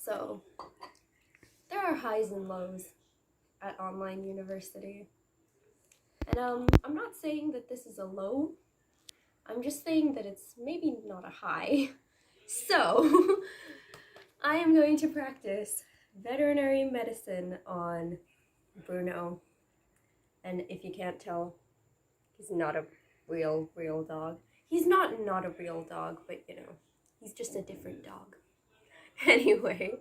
So there are highs and lows at online university. And I'm not saying that this is a low. I'm just saying that it's maybe not a high. So I am going to practice veterinary medicine on Bruno. And if you can't tell, he's not a real dog. He's not a real dog, but you know, he's just a different dog. Anyway,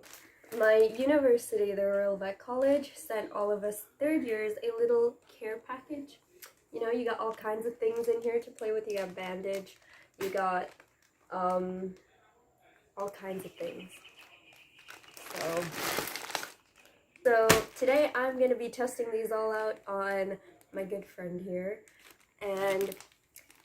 my university, the Royal Vet College, sent all of us third years a little care package. You know, you got all kinds of things in here to play with. You got bandage, you got all kinds of things. So today I'm going to be testing these all out on my good friend here. And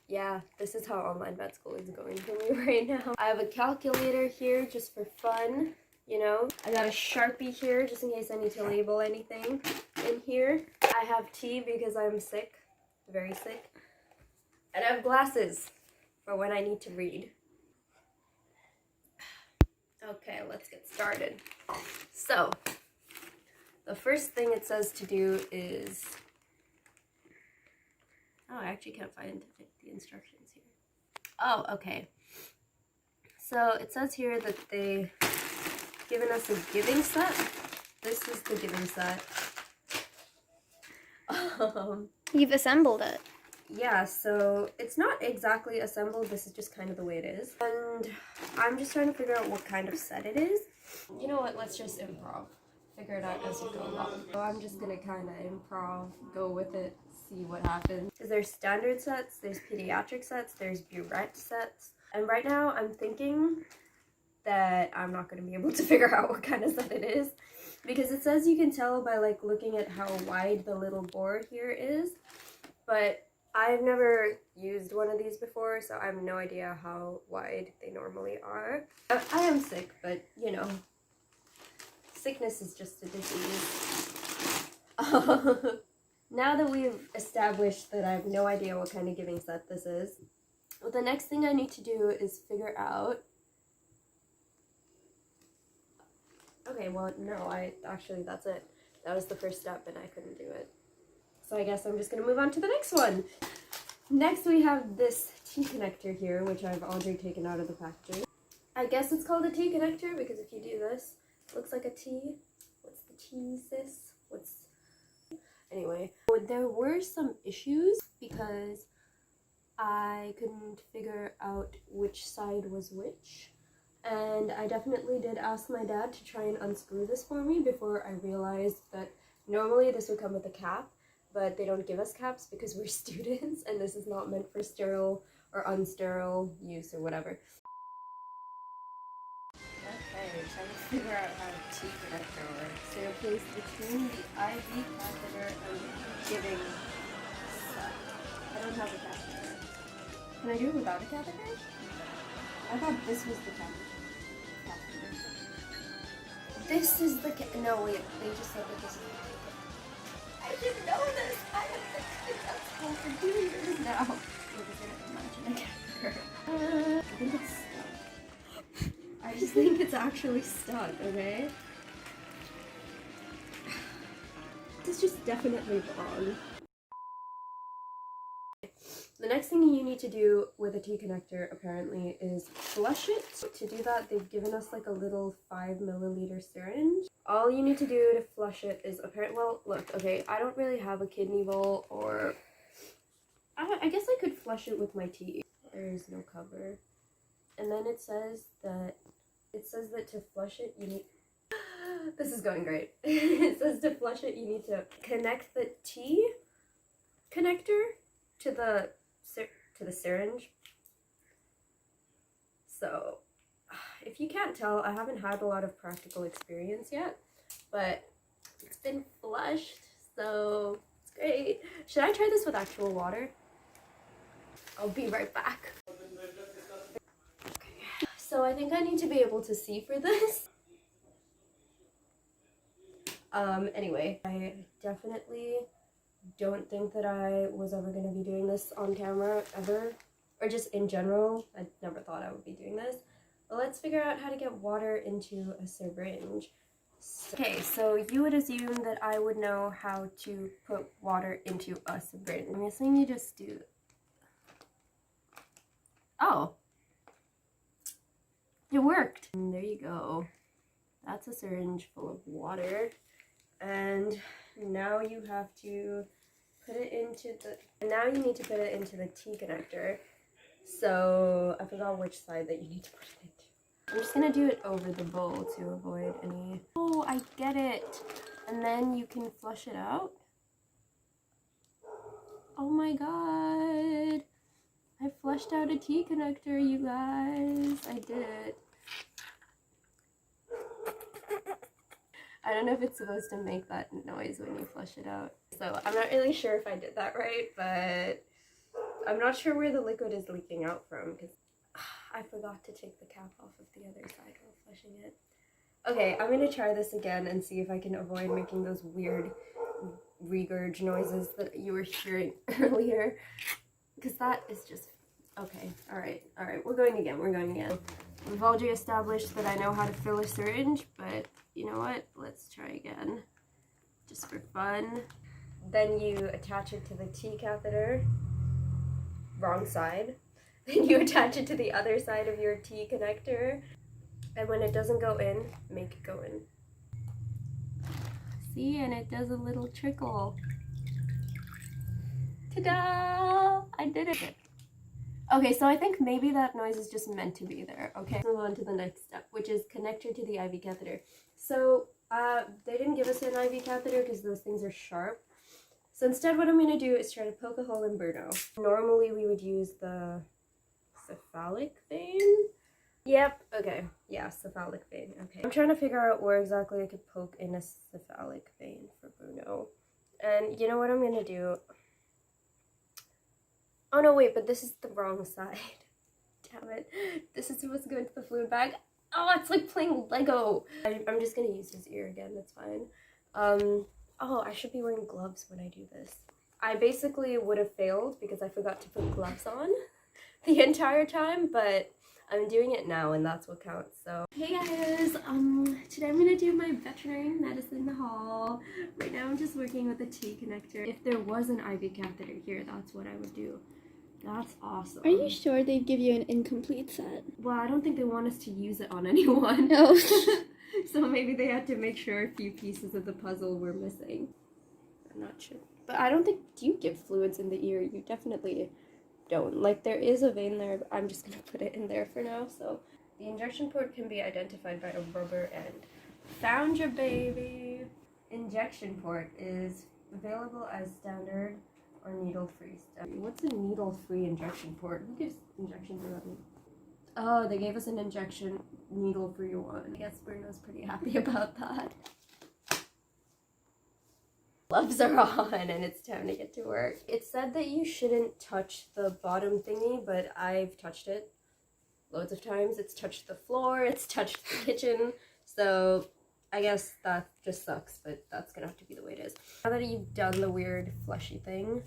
yeah, this is how online vet school is going for me right now. I have a calculator here just for fun, you know. I got a Sharpie here just in case I need to label anything in here. I have tea because I'm sick, very sick. And I have glasses for when I need to read. Okay, let's get started. So, the first thing it says to do is... Oh, I actually can't find the instructions here. Oh, okay. So, it says here that they've given us a giving set. This is the giving set. You've assembled it. Yeah, so it's not exactly assembled, this is just kind of the way it is. And I'm just trying to figure out what kind of set it is. You know what, let's just improv. Figure it out as we go along. So I'm just gonna kind of improv, go with it, see what happens. Because there's standard sets, there's pediatric sets, there's burette sets. And right now I'm thinking that I'm not gonna be able to figure out what kind of set it is. Because it says you can tell by like looking at how wide the little bore here is. But I've never used one of these before, so I have no idea how wide they normally are. I am sick, but you know, sickness is just a disease. Now that we've established that I have no idea what kind of giving set this is, well, the next thing I need to do is figure out... Okay, well, no, actually, that's it. That was the first step and I couldn't do it. So I guess I'm just going to move on to the next one. Next we have this T connector here, which I've already taken out of the packaging. I guess it's called a T connector because if you do this, it looks like a T. What's the T, sis? Anyway, there were some issues because I couldn't figure out which side was which. And I definitely did ask my dad to try and unscrew this for me before I realized that normally this would come with a cap. But they don't give us caps because we're students and this is not meant for sterile or unsterile use or whatever. Okay, trying to figure out how a T connector works. They're placed between the IV catheter and the giving set. I don't have a catheter. Can I do it without a catheter? I thought this was the catheter. This is the no, wait, they just said that this is the catheter. I didn't know this! I have been at school for 2 years now! We're just gonna imagine a catheter. I think it's stuck. I just think it's actually stuck, okay? This is just definitely wrong. The next thing you need to do with a T connector, apparently, is flush it. To do that, they've given us like a little 5ml syringe. All you need to do to flush it is well, look, okay, I don't really have a kidney bowl, or... I guess I could flush it with my tea. There's no cover. And then it says that to flush it, you need... This is going great. It says to flush it, you need to connect the T connector to the syringe. So, if you can't tell, I haven't had a lot of practical experience yet, but it's been flushed, so it's great. Should I try this with actual water? I'll be right back. Okay, so I think I need to be able to see for this. Anyway, I definitely don't think that I was ever going to be doing this on camera, ever. Or just in general. I never thought I would be doing this. let's figure out how to get water into a syringe. Okay, so you would assume that I would know how to put water into a syringe. I'm guessing you just do... Oh! It worked! And there you go. That's a syringe full of water. And now you have to put it into the... And now you need to put it into the T connector. So I forgot which side that you need to put it into. I'm just gonna do it over the bowl to avoid any... Oh, I get it! And then you can flush it out. Oh my god! I flushed out a T connector, you guys! I did it. I don't know if it's supposed to make that noise when you flush it out. So I'm not really sure if I did that right, but I'm not sure where the liquid is leaking out from because I forgot to take the cap off of the other side while flushing it. Okay, I'm gonna try this again and see if I can avoid making those weird regurg noises that you were hearing earlier. Because that is just... Okay, alright, we're going again. We've already established that I know how to fill a syringe, but you know what? Let's try again. Just for fun. Then you attach it to the T catheter. Wrong side. Then you attach it to the other side of your T connector. And when it doesn't go in, make it go in. See, and it does a little trickle. Ta-da! I did it. Okay, so I think maybe that noise is just meant to be there. Okay, let's move on to the next step, which is connector to the IV catheter. So, they didn't give us an IV catheter because those things are sharp. So instead what I'm going to do is try to poke a hole in Bruno. Normally we would use the cephalic vein? Yep, okay. Yeah, cephalic vein. Okay. I'm trying to figure out where exactly I could poke in a cephalic vein for Bruno. And you know what I'm going to do? Oh no, wait, but this is the wrong side. Damn it. This is supposed to go into the fluid bag. Oh, it's like playing Lego. I'm just going to use his ear again. That's fine. Oh, I should be wearing gloves when I do this. I basically would have failed because I forgot to put gloves on the entire time, but I'm doing it now and that's what counts. So hey guys, today I'm gonna do my veterinary medicine haul. Right now I'm just working with a T connector. If there was an IV catheter here, that's what I would do. That's awesome. Are you sure they'd give you an incomplete set? Well, I don't think they want us to use it on anyone. No. So maybe they had to make sure a few pieces of the puzzle were missing. I'm not sure. But I don't think... Do you give fluids in the ear? You definitely don't. Like, there is a vein there, but I'm just going to put it in there for now. So the injection port can be identified by a rubber end. Found your baby! Injection port is available as standard or needle-free. What's a needle-free injection port? Who gives injections without needle? Oh, they gave us an injection needle-free one. I guess Bruno's pretty happy about that. Gloves are on and it's time to get to work. It said that you shouldn't touch the bottom thingy, but I've touched it loads of times. It's touched the floor, it's touched the kitchen, so I guess that just sucks, but that's gonna have to be the way it is. Now that you've done the weird fleshy thing,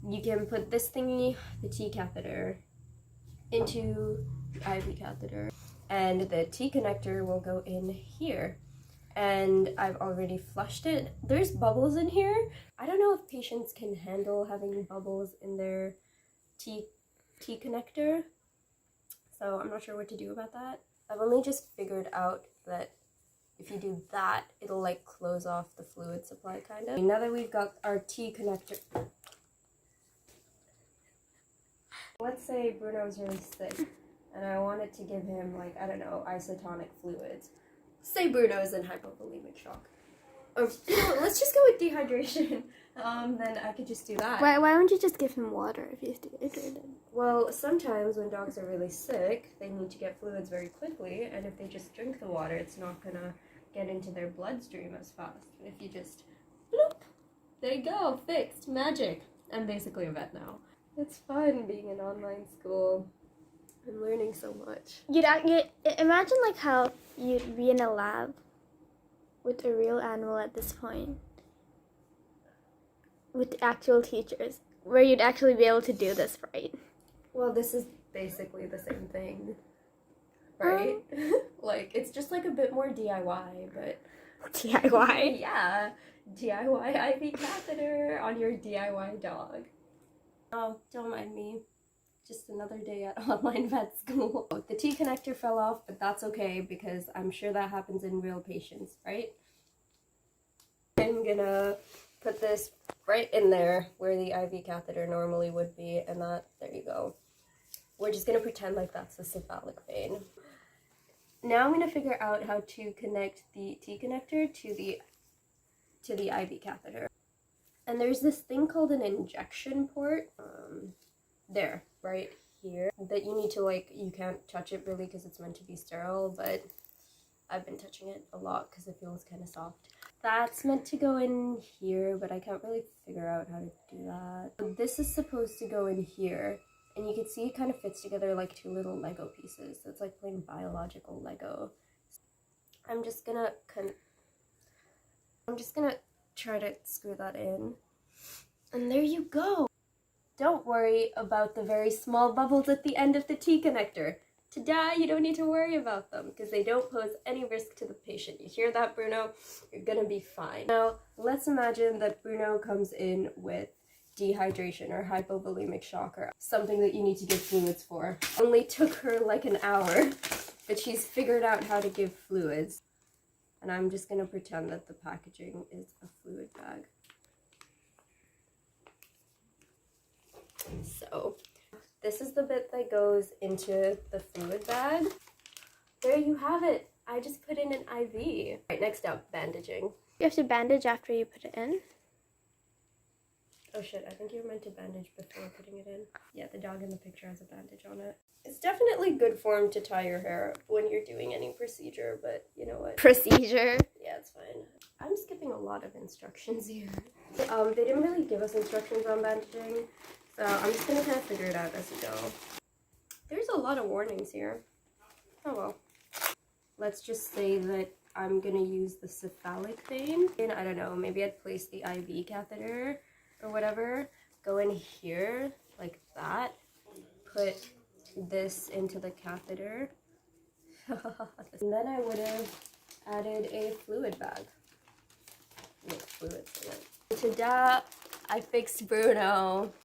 you can put this thingy, the T catheter, into the IV catheter, and the T connector will go in here. And I've already flushed it. There's bubbles in here. I don't know if patients can handle having bubbles in their T connector, so I'm not sure what to do about that. I've only just figured out that if you do that, it'll like close off the fluid supply kind of. Now that we've got our T connector, let's say Bruno's really sick and I wanted to give him, like, I don't know, isotonic fluids. Say Bruno's in hypovolemic shock. Or, you know, let's just go with dehydration. Then I could just do that. Why wouldn't you just give him water if he's dehydrated? Well, sometimes when dogs are really sick, they need to get fluids very quickly, and if they just drink the water, it's not gonna get into their bloodstream as fast. If you just, bloop, there you go, fixed, magic. I'm basically a vet now. It's fun being in online school. I'm learning so much. You'd imagine like how you'd be in a lab with a real animal at this point, with actual teachers, where you'd actually be able to do this right. Well, this is basically the same thing, right? Like, it's just like a bit more DIY, but DIY. yeah, DIY IV catheter on your DIY dog. Oh, don't mind me. Just another day at online vet school. The T connector fell off, but that's okay because I'm sure that happens in real patients, right? I'm gonna put this right in there where the IV catheter normally would be, and that, there you go. We're just gonna pretend like that's the cephalic vein. Now I'm gonna figure out how to connect the T connector to the IV catheter. And there's this thing called an injection port, there, right here, that you need to, like, you can't touch it really because it's meant to be sterile, but I've been touching it a lot because it feels kind of soft. That's meant to go in here, but I can't really figure out how to do that. This is supposed to go in here, and you can see it kind of fits together like two little Lego pieces. So it's like playing biological Lego. I'm just gonna try to screw that in. And there you go! Don't worry about the very small bubbles at the end of the T connector. Ta-da! You don't need to worry about them because they don't pose any risk to the patient. You hear that, Bruno? You're gonna be fine. Now, let's imagine that Bruno comes in with dehydration or hypovolemic shock or something that you need to give fluids for. Only took her like an hour, but she's figured out how to give fluids. And I'm just gonna pretend that the packaging is a fluid bag. So, this is the bit that goes into the fluid bag. There you have it. I just put in an IV. Right, next up, bandaging. You have to bandage after you put it in. Oh shit, I think you're meant to bandage before putting it in. Yeah, the dog in the picture has a bandage on it. It's definitely good form to tie your hair when you're doing any procedure, but you know what? Procedure. Yeah, it's fine. I'm skipping a lot of instructions here. They didn't really give us instructions on bandaging, so I'm just gonna kind of figure it out as we go. There's a lot of warnings here. Oh well. Let's just say that I'm gonna use the cephalic vein. And I don't know, maybe I'd place the IV catheter or whatever. Go in here, like that. Put this into the catheter. And then I would have added a fluid bag with fluids in it. Ta-da! I fixed Bruno.